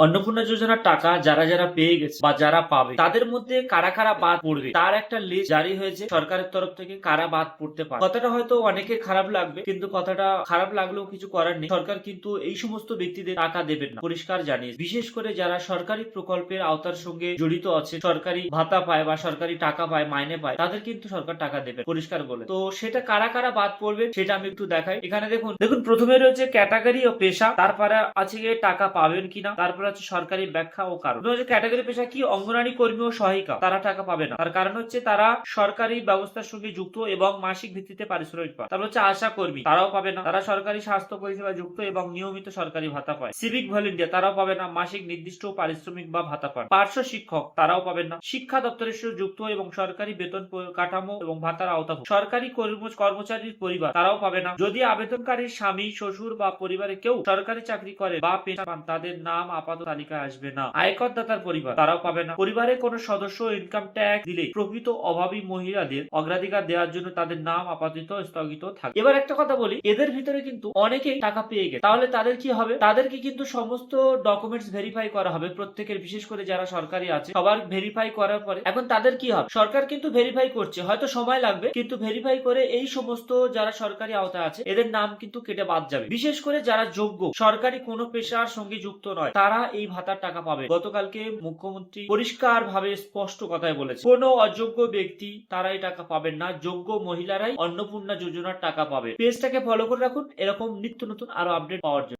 অন্নপূর্ণা যোজনার টাকা যারা যারা পেয়ে গেছে বা যারা পাবে তাদের মধ্যে কারা কারা বাদ পড়বে তার একটা লিস্ট জারি হয়েছে সরকারের তরফ থেকে। কারা বাদ পড়তে পারে, কথাটা হয়তো অনেকের খারাপ লাগবে, কিন্তু কথাটা খারাপ লাগলেও কিছু করার নেই। সরকার কিন্তু এই সমস্ত ব্যক্তিদের টাকা দেবেন না, পরিষ্কার জানিয়েছে। বিশেষ করে যারা সরকারি প্রকল্পের আওতার সঙ্গে জড়িত আছে, সরকারি ভাতা পায় বা সরকারি টাকা পায়, মাইনে পায়, তাদের কিন্তু সরকার টাকা দেবে পরিষ্কার বলে। তো সেটা কারা কারা বাদ পড়বে সেটা আমি একটু দেখাই। এখানে দেখুন দেখুন প্রথমে রয়েছে ক্যাটাগরি ও পেশা, তারপরে আছে গিয়ে টাকা পাবেন কিনা, তারপর আছে সরকারি ব্যাখ্যা ও কারণ। ক্যাটাগরি পেশা কি? অঙ্গনারী কর্মী ও সহায়িকা, তারা টাকা পাবে না। তার কারণ হচ্ছে তারা সরকারি ব্যবস্থার সঙ্গে যুক্ত এবং মাসিক ভিত্তিতে পারিশ্রমিক পায়। তারপর হচ্ছে আশা কর্মী, তারাও পাবে না। তারা সরকারি স্বাস্থ্য পরিষেবা যুক্ত এবং নিয়মিত সরকারি ভাতা পায়। সিভিক ভলেন্টিয়ার, তারাও পাবে না, মাসিক নির্দিষ্ট পারিশ্রমিক বা ভাতা পান। পার্শ্ব শিক্ষক, তারাও পাবেন না। শিক্ষা দপ্তরের সঙ্গে যুক্ত এবং সরকারি বেতন কাঠামো এবং ভাতার আওতাভুক্ত। সরকারি কর্মচারীর পরিবার, তারাও পাবে না। যদি আবেদনকারীর স্বামী, শ্বশুর বা পরিবারে কেউ সরকারি চাকরি করে বা পেশা পান, তাদের নাম আপাতত তালিকায় আসবে না। আয়কর দাতার পরিবার, তারাও পাবে না। পরিবারের কোন সদস্য ইনকাম ট্যাক্স দিলে প্রকৃত অভাবী মহিলাদের অগ্রাধিকার দেওয়ার জন্য তাদের নাম আপাতত স্থগিত থাকে। এবার একটা কথা বলি, এদের ভিতরে কিন্তু অনেকেই টাকা পেয়ে গেছে, তাহলে তাদের কি হবে? তাদেরকে কিন্তু সমস্ত ডকুমেন্টস ভেরিফাই করা হবে প্রত্যেকের, বিশেষ করে যারা সরকারি আছে সবার ভেরিফাই করার পরে এখন তাদের কি হবে? সরকার কিন্তু ভেরিফাই করছে, হয়তো সময় লাগবে, কিন্তু ভেরিফাই করে এই সমস্ত যারা সরকারি আওতায় আছে এদের নাম কিন্তু কেটে বাদ যাবে। বিশেষ করে যারা যোগ্য, সরকারি কোনো পেশার সঙ্গে যুক্ত নয়, তারা এই ভাতার টাকা পাবে। গতকালকে মুখ্যমন্ত্রী পরিষ্কার ভাবে স্পষ্ট কথায় বলেছে, কোনো অযোগ্য ব্যক্তি তারা এই টাকা পাবেন না, যোগ্য মহিলারাই অন্নপূর্ণা যোজনার টাকা পাবে। পেজটাকে ফলো করে রাখুন এরকম নিত্য নতুন আরো আপডেট পাওয়ার জন্য।